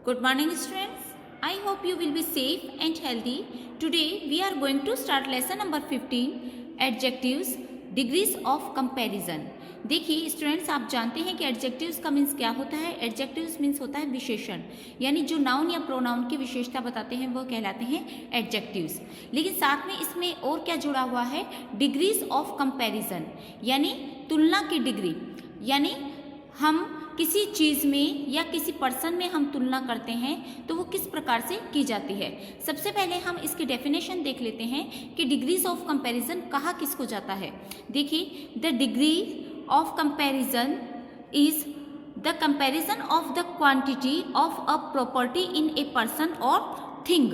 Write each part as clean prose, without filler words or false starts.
Good morning students. I hope you will be safe and healthy. Today we are going to start lesson number 15 adjectives degrees of comparison. देखिए students, आप जानते हैं कि adjectives का means क्या होता है. एडजेक्टिव्स मीन्स होता है विशेषण, यानी जो नाउन या प्रोनाउन की विशेषता बताते हैं वो कहलाते हैं एडजेक्टिव्स. लेकिन साथ में इसमें और क्या जुड़ा हुआ है, डिग्रीज ऑफ कंपैरिजन, यानी तुलना की डिग्री. यानी हम किसी चीज़ में या किसी पर्सन में हम तुलना करते हैं तो वो किस प्रकार से की जाती है. सबसे पहले हम इसकी डेफिनेशन देख लेते हैं कि डिग्रीज ऑफ कंपैरिजन कहा किसको जाता है. देखिए, the degree of comparison is the comparison of the quantity of a property in a person और थिंग.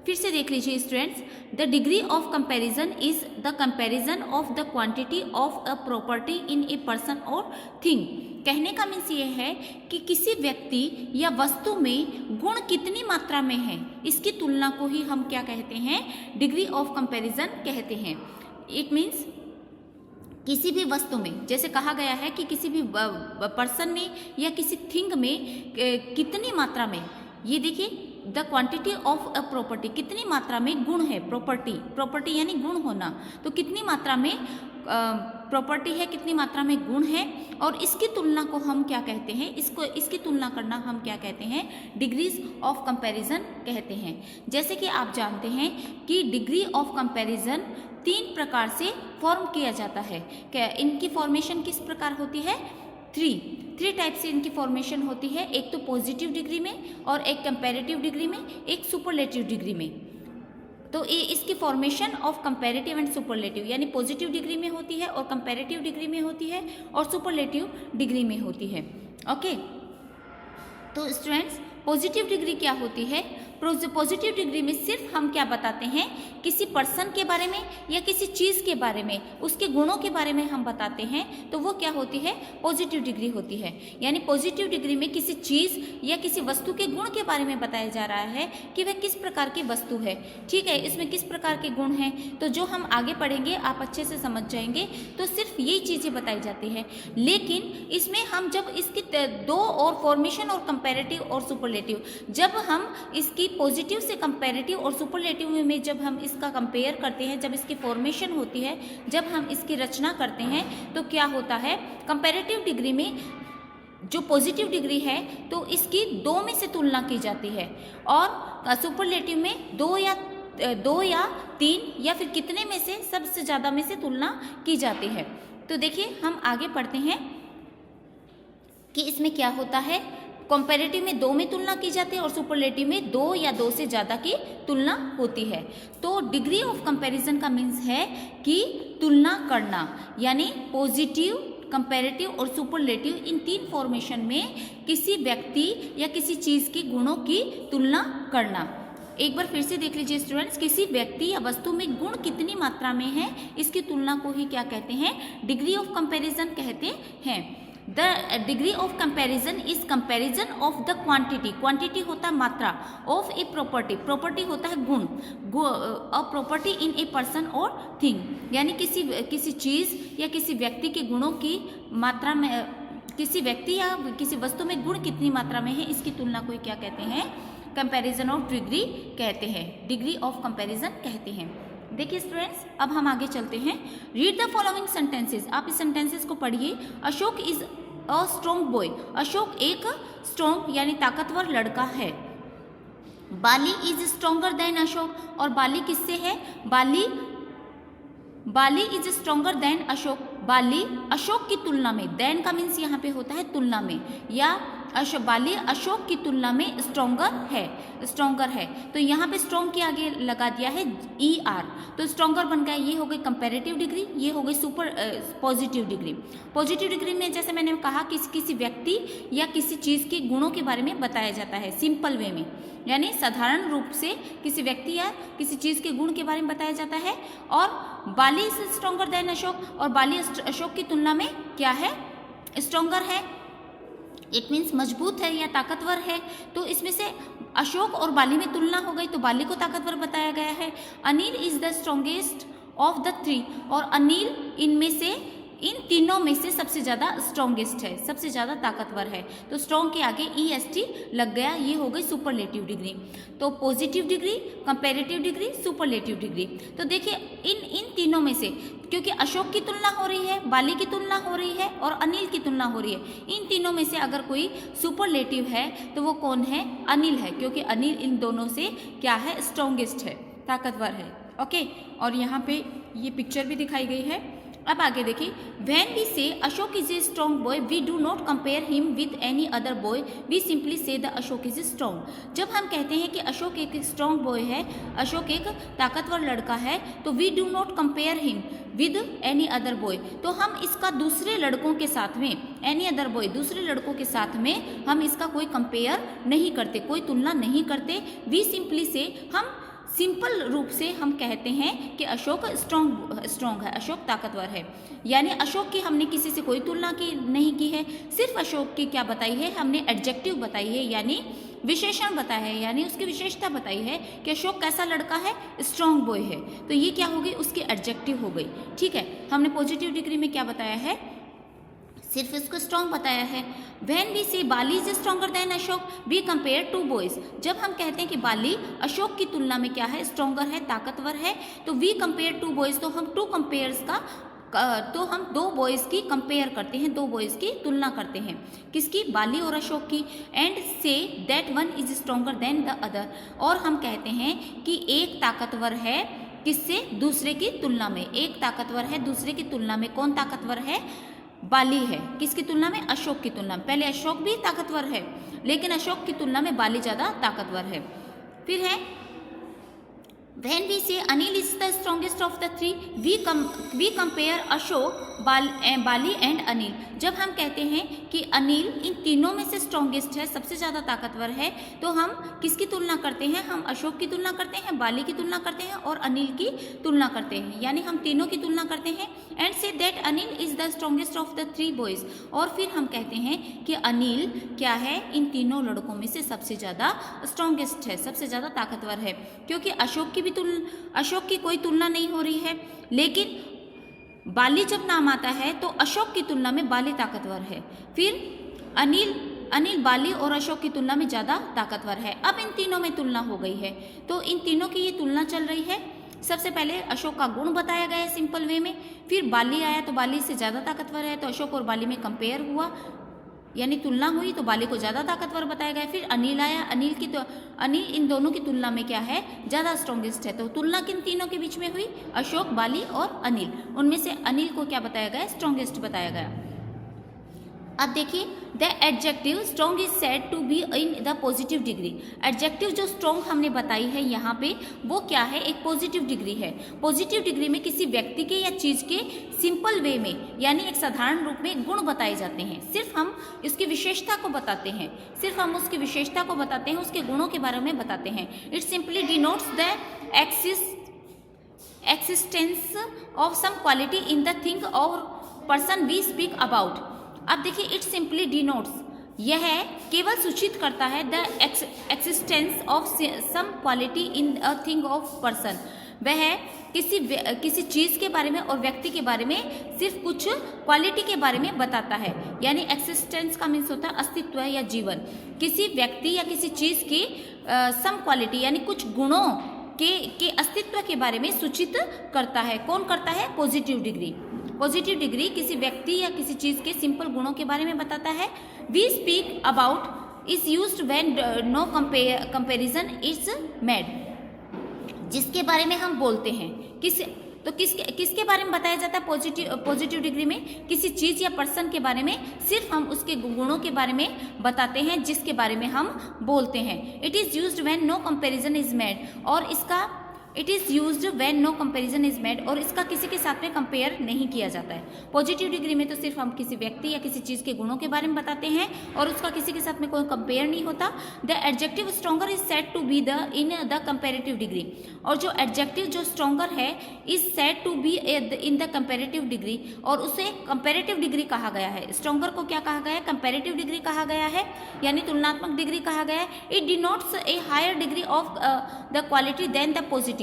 फिर से देख लीजिए students, the degree of comparison is the comparison of the quantity of a property in a person और thing. कहने का means ये है कि किसी व्यक्ति या वस्तु में गुण कितनी मात्रा में है, इसकी तुलना को ही हम क्या कहते हैं, डिग्री ऑफ कंपैरिजन कहते हैं. इट मीन्स किसी भी वस्तु में, जैसे कहा गया है कि किसी भी पर्सन में या किसी थिंग में कितनी मात्रा में, ये देखिए the quantity of a property, कितनी मात्रा में गुण है. प्रॉपर्टी यानी गुण होना, तो कितनी मात्रा में प्रॉपर्टी है, कितनी मात्रा में गुण है, और इसकी तुलना को हम क्या कहते हैं, इसकी तुलना करना हम क्या कहते हैं, डिग्रीज ऑफ कंपैरिजन कहते हैं. जैसे कि आप जानते हैं कि डिग्री ऑफ कंपैरिजन 3 प्रकार से फॉर्म किया जाता है. क्या इनकी फॉर्मेशन किस प्रकार होती है, 3 टाइप से इनकी फॉर्मेशन होती है. एक तो पॉजिटिव डिग्री में, और एक कंपैरेटिव डिग्री में, एक सुपरलेटिव डिग्री में. तो ये इसकी formation of comparative and superlative, यानी पॉजिटिव डिग्री में होती है और कंपैरेटिव डिग्री में होती है और सुपरलेटिव डिग्री में होती है. ओके, तो स्टूडेंट्स पॉजिटिव डिग्री क्या होती है. पॉजिटिव डिग्री में सिर्फ हम क्या बताते हैं, किसी पर्सन के बारे में या किसी चीज़ के बारे में, उसके गुणों के बारे में हम बताते हैं, तो वो क्या होती है, पॉजिटिव डिग्री होती है. यानी पॉजिटिव डिग्री में किसी चीज़ या किसी वस्तु के गुण के बारे में बताया जा रहा है कि वह किस प्रकार की वस्तु है. ठीक है, इसमें किस प्रकार के गुण हैं, तो जो हम आगे पढ़ेंगे आप अच्छे से समझ जाएंगे. तो सिर्फ यही चीज़ें बताई जाती है. लेकिन इसमें हम जब इसकी 2 और फॉर्मेशन और कंपैरेटिव और सुपरलेटिव, जब हम इसकी पॉजिटिव से कंपैरेटिव और सुपरलेटिव में जब हम इसका कंपेयर करते हैं, जब इसकी फॉर्मेशन होती है, जब हम इसकी रचना करते हैं, तो क्या होता है, कंपैरेटिव डिग्री में जो पॉजिटिव डिग्री है तो इसकी 2 में से तुलना की जाती है, और सुपरलेटिव में 2 या 3 या फिर कितने में से, सबसे ज़्यादा में से तुलना की जाती है. तो देखिए हम आगे पढ़ते हैं कि इसमें क्या होता है. कंपैरेटिव में 2 में तुलना की जाती है और सुपरलेटिव में 2 या 2 से ज़्यादा की तुलना होती है. तो डिग्री ऑफ कंपैरिजन का मीन्स है कि तुलना करना, यानी पॉजिटिव, कंपैरेटिव और सुपरलेटिव, इन 3 फॉर्मेशन में किसी व्यक्ति या किसी चीज़ के गुणों की तुलना करना. एक बार फिर से देख लीजिए स्टूडेंट्स, किसी व्यक्ति या वस्तु में गुण कितनी मात्रा में है, इसकी तुलना को ही क्या कहते हैं, डिग्री ऑफ कंपैरिजन कहते हैं. The degree of comparison is comparison of the quantity होता है मात्रा, ऑफ ए प्रॉपर्टी होता है गुण, a property in a person और थिंग, यानी किसी चीज़ या किसी व्यक्ति के गुणों की मात्रा में, किसी व्यक्ति या किसी वस्तु में गुण कितनी मात्रा में है, इसकी तुलना को क्या कहते हैं, कंपैरिजन ऑफ डिग्री कहते हैं, डिग्री ऑफ कंपैरिजन कहते हैं. देखिए स्टूडेंट्स, अब हम आगे चलते हैं. Read the following sentences. आप इस सेंटेंसेस को पढ़िए. Ashok is a strong boy. Ashok एक स्ट्रॉन्ग यानी ताकतवर लड़का है. बाली इज स्ट्रॉन्गर देन अशोक. और बाली किससे है, बाली इज स्ट्रॉन्गर देन अशोक. बाली अशोक की तुलना में, देन का मीन्स यहाँ पे होता है तुलना में, या बाली अशोक की तुलना में स्ट्रॉन्गर है. तो यहाँ पे स्ट्रॉन्ग के आगे लगा दिया है ER, तो स्ट्रॉन्गर बन गया. ये हो गई कंपैरेटिव डिग्री, ये हो गई पॉजिटिव डिग्री. पॉजिटिव डिग्री में जैसे मैंने कहा कि किसी व्यक्ति या किसी चीज़ के गुणों के बारे में बताया जाता है सिंपल वे में, यानी साधारण रूप से किसी व्यक्ति या किसी चीज़ के गुण के बारे में बताया जाता है. और बाली इज स्ट्रॉन्गर देन अशोक, और बाली अशोक की तुलना में क्या है, स्ट्रॉन्गर है. इट मीन्स मजबूत है या ताकतवर है. तो इसमें से अशोक और बाली में तुलना हो गई, तो बाली को ताकतवर बताया गया है. Anil is the strongest of the 3, और अनिल इनमें से इन तीनों में से सबसे ज़्यादा स्ट्रॉन्गेस्ट है, सबसे ज़्यादा ताकतवर है। तो स्ट्रॉन्ग के आगे EST लग गया, ये हो गई सुपरलेटिव डिग्री। तो positive degree, comparative degree, superlative degree. तो देखिए इन तीनों में से, क्योंकि अशोक की तुलना हो रही है, बाली की तुलना हो रही है और अनिल की तुलना हो रही है, इन तीनों में से अगर कोई सुपरलेटिव है तो वो कौन है? अनिल है, क्योंकि अनिल इन दोनों से क्या है? स्ट्रॉन्गेस्ट है, ताकतवर है। ओके, और यहाँ पे ये पिक्चर भी दिखाई गई है। अब आगे देखिए, when we say Ashok is a strong boy we do not compare him with any other boy, we simply say the Ashok is strong. जब हम कहते हैं कि अशोक एक स्ट्रॉन्ग बॉय है, अशोक एक ताकतवर लड़का है, तो we do not compare him with any other boy, तो हम इसका दूसरे लड़कों के साथ में, एनी अदर बॉय दूसरे लड़कों के साथ में हम इसका कोई कंपेयर नहीं करते, कोई तुलना नहीं करते। वी सिंपली से, हम सिंपल रूप से हम कहते हैं कि अशोक स्ट्रॉन्ग है, अशोक ताकतवर है। यानी अशोक की हमने किसी से कोई तुलना की नहीं की है, सिर्फ अशोक की क्या बताई है? हमने एडजेक्टिव बताई है, यानी विशेषण बताया है, यानी उसकी विशेषता बताई है कि अशोक कैसा लड़का है? स्ट्रॉन्ग बॉय है। तो ये क्या हो गई? उसकी एडजेक्टिव हो गई। ठीक है, हमने पॉजिटिव डिग्री में क्या बताया है? सिर्फ इसको स्ट्रॉन्ग बताया है। When we say Bali is stronger than Ashok we compare to boys, जब हम कहते हैं कि बाली अशोक की तुलना में क्या है? स्ट्रॉन्गर है, ताकतवर है, तो वी कंपेयर टू बॉयज, तो हम टू कंपेयर्स का तो हम दो बॉयज़ की कंपेयर करते हैं, दो बॉयज़ की तुलना करते हैं। किसकी? बाली और अशोक की। And say that one is stronger then the other, और हम कहते हैं कि एक ताकतवर है, किससे? दूसरे की तुलना में। एक ताकतवर है दूसरे की तुलना में। कौन ताकतवर है? बाली है। किसकी तुलना में? अशोक की तुलना में। पहले अशोक भी ताकतवर है, लेकिन अशोक की तुलना में बाली ज़्यादा ताकतवर है। फिर है When we say Anil is the strongest of the three, we compare Ashok, Bali and Anil. जब हम कहते हैं कि अनिल इन तीनों में से स्ट्रॉन्गेस्ट है, सबसे ज़्यादा ताकतवर है, तो हम किसकी तुलना करते हैं? हम अशोक की तुलना करते हैं, बाली की तुलना करते हैं और अनिल की तुलना करते हैं, यानी हम तीनों की तुलना करते हैं। And say that Anil is the strongest of the three boys, और फिर हम कहते हैं कि अनिल क्या है? इन तीनों लड़कों में से सबसे ज़्यादा स्ट्रॉन्गेस्ट है, सबसे ज़्यादा ताकतवर है, क्योंकि अशोक की कोई तुलना नहीं हो रही है। लेकिन बाली जब नाम आता है तो अशोक की तुलना में बाली ताकतवर है। फिर अनिल बाली और अशोक की तुलना में ज़्यादा ताकतवर है। अब इन तीनों में तुलना हो गई है, तो इन तीनों की ये तुलना चल रही है। सबसे पहले अशोक का गुण बताया गया है सिंपल वे में, फिर बाली आया तो बाली से ज़्यादा ताकतवर है, तो अशोक और बाली में कंपेयर हुआ, यानी तुलना हुई, तो बाली को ज़्यादा ताकतवर बताया गया। फिर अनिल आया, अनिल इन दोनों की तुलना में क्या है? ज़्यादा स्ट्रॉन्गेस्ट है। तो तुलना किन तीनों के बीच में हुई? अशोक, बाली और अनिल। उनमें से अनिल को क्या बताया गया? स्ट्रॉन्गेस्ट बताया गया। अब देखिए, the adjective strong is said to be in the positive degree. Adjective जो स्ट्रॉन्ग हमने बताई है यहाँ पे, वो क्या है? एक पॉजिटिव डिग्री है। पॉजिटिव डिग्री में किसी व्यक्ति के या चीज़ के सिंपल वे में, यानी एक साधारण रूप में गुण बताए जाते हैं। सिर्फ हम इसकी विशेषता को बताते हैं, सिर्फ हम उसकी विशेषता को बताते हैं, उसके गुणों के बारे में बताते हैं। It simply denotes the existence of some quality in the thing और पर्सन वी स्पीक अबाउट। अब देखिए, इट सिंपली डिनोट्स, यह केवल सूचित करता है the existence of some quality in a thing of person. वह किसी चीज़ के बारे में और व्यक्ति के बारे में सिर्फ कुछ क्वालिटी के बारे में बताता है। यानी एक्सिस्टेंस का मीन्स होता है अस्तित्व या जीवन। किसी व्यक्ति या किसी चीज़ की सम क्वालिटी यानी कुछ गुणों के अस्तित्व के बारे में सूचित करता है। कौन करता है? Positive degree. पॉजिटिव डिग्री किसी व्यक्ति या किसी चीज़ के सिंपल गुणों के बारे में बताता है। We speak about is used when no comparison is made. जिसके बारे में हम बोलते हैं, किसके बारे में बताया जाता है? पॉजिटिव डिग्री में किसी चीज़ या पर्सन के बारे में सिर्फ हम उसके गुणों के बारे में बताते हैं, जिसके बारे में हम बोलते हैं। It is used when no comparison is made, और इसका it is used when no comparison is made, और इसका किसी के साथ में कंपेयर नहीं किया जाता है। पॉजिटिव डिग्री में तो सिर्फ हम किसी व्यक्ति या किसी चीज़ के गुणों के बारे में बताते हैं और उसका किसी के साथ में कोई कंपेयर नहीं होता। The adjective stronger is said to be in the comparative degree, और जो एडजेक्टिव जो स्ट्रॉन्गर है is said to be in the comparative degree, और उसे कंपेरेटिव डिग्री कहा गया है। स्ट्रॉन्गर को क्या कहा गया है? कंपेरेटिव डिग्री कहा गया है, यानी तुलनात्मक डिग्री कहा गया है। It denotes a higher degree of the quality than the positive.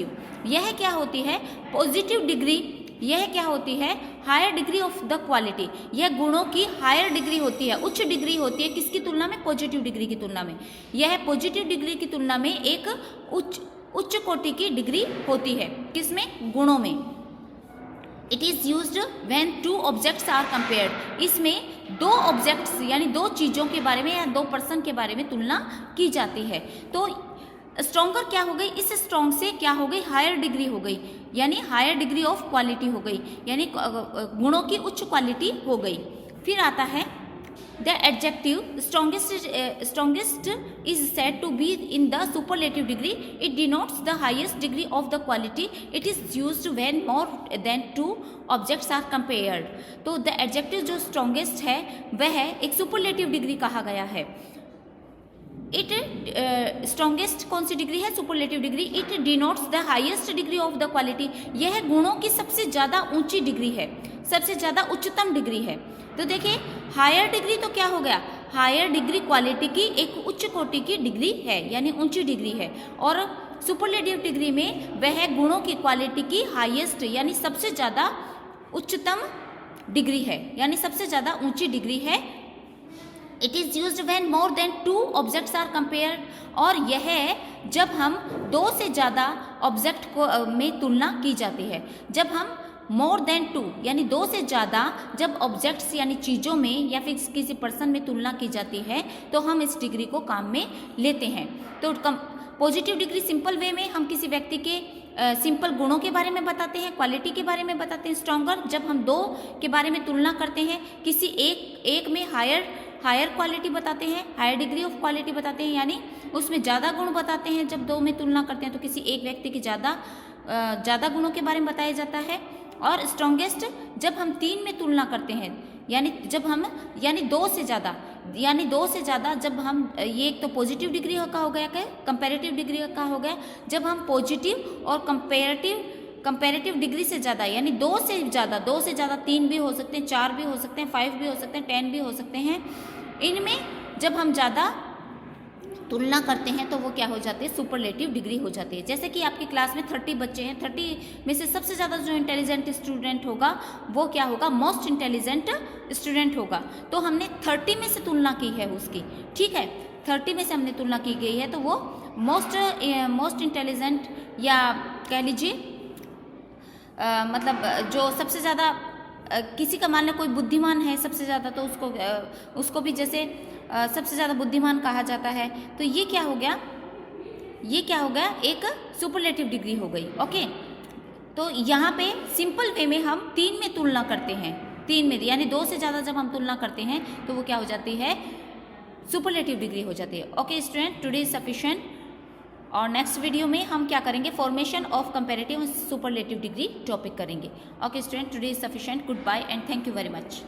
यह क्या होती है? पॉजिटिव डिग्री यह क्या होती है, higher degree of the quality, यह गुणों की हायर डिग्री होती है, उच्च डिग्री होती है, किसकी तुलना में, पॉजिटिव डिग्री की तुलना में। यह पॉजिटिव डिग्री की तुलना में एक उच्च कोटि की डिग्री होती है, किसमें, गुणों में। It is used when two objects are compared, इसमें दो ऑब्जेक्ट्स यानी दो चीज़ों के बारे में या दो पर्सन के बारे में तुलना की जाती है। तो स्ट्रॉन्गर क्या हो गई, इस स्ट्रॉन्ग से क्या हो गई, हायर डिग्री हो गई, यानी हायर डिग्री ऑफ क्वालिटी हो गई, यानी गुणों की उच्च क्वालिटी हो गई। फिर आता है the adjective strongest is said to be in the superlative degree. It denotes the highest degree of the quality. It is used when more than two objects are compared. तो the adjective जो strongest है वह एक superlative degree कहा गया है। It strongest कौन सी degree है, superlative degree. It denotes the highest degree of the quality, यह गुणों की सबसे ज़्यादा ऊंची डिग्री है, सबसे ज़्यादा उच्चतम डिग्री है। तो देखिए हायर डिग्री तो क्या हो गया, हायर डिग्री क्वालिटी की एक उच्च कोटि की डिग्री है, यानी ऊंची डिग्री है। और सुपरलेटिव डिग्री में वह गुणों की क्वालिटी की हाईएस्ट यानी सबसे ज़्यादा उच्चतम डिग्री है, यानी सबसे ज़्यादा ऊंची डिग्री है। It is used when more than two objects are compared, और यह जब हम दो से ज़्यादा ऑब्जेक्ट को में तुलना की जाती है। जब हम मोर देन टू यानी दो से ज़्यादा जब ऑब्जेक्ट्स यानी चीज़ों में या फिर किसी पर्सन में तुलना की जाती है तो हम इस डिग्री को काम में लेते हैं। तो पॉजिटिव डिग्री सिंपल वे में हम किसी व्यक्ति के सिंपल गुणों के बारे में बताते हैं, क्वालिटी के बारे में बताते हैं। स्ट्रॉन्गर जब हम दो के बारे में तुलना करते हैं, किसी एक में हायर क्वालिटी बताते हैं, हायर डिग्री ऑफ क्वालिटी बताते हैं, यानी उसमें ज़्यादा गुण बताते हैं। जब दो में तुलना करते हैं तो किसी एक व्यक्ति की ज़्यादा गुणों के बारे में बताया जाता है। और स्ट्रॉन्गेस्ट जब हम तीन में तुलना करते हैं, यानी जब हम दो से ज़्यादा जब हम, ये एक तो पॉजिटिव डिग्री का हो गया, क्या कंपैरेटिव डिग्री का हो गया। जब हम पॉजिटिव और कंपैरेटिव डिग्री से ज़्यादा यानी दो से ज़्यादा तीन भी हो सकते हैं, चार भी हो सकते हैं, 5 भी हो सकते हैं, 10 भी हो सकते हैं, इनमें जब हम ज़्यादा तुलना करते हैं तो वो क्या हो जाती है, सुपरलेटिव डिग्री हो जाती है। जैसे कि आपकी क्लास में 30 बच्चे हैं, 30 में से सबसे ज़्यादा जो इंटेलिजेंट स्टूडेंट होगा वो क्या होगा, मोस्ट इंटेलिजेंट स्टूडेंट होगा। तो हमने 30 में से तुलना की है उसकी, ठीक है, 30 में से हमने तुलना की गई है, तो वो मोस्ट इंटेलिजेंट या कह लीजिए मतलब जो सबसे ज़्यादा किसी का मान लो कोई बुद्धिमान है सबसे ज़्यादा, तो उसको भी जैसे सबसे ज़्यादा बुद्धिमान कहा जाता है। तो ये क्या हो गया, एक सुपरलेटिव डिग्री हो गई। ओके, तो यहाँ पे सिंपल वे में हम 3 में तुलना करते हैं, 3 में यानी 2 से ज़्यादा जब हम तुलना करते हैं तो वो क्या हो जाती है, सुपरलेटिव डिग्री हो जाती है। Okay student, today is sufficient. और नेक्स्ट वीडियो में हम क्या करेंगे, formation of comparative superlative degree topic करेंगे। Okay student, today is sufficient. Good bye and thank you very much.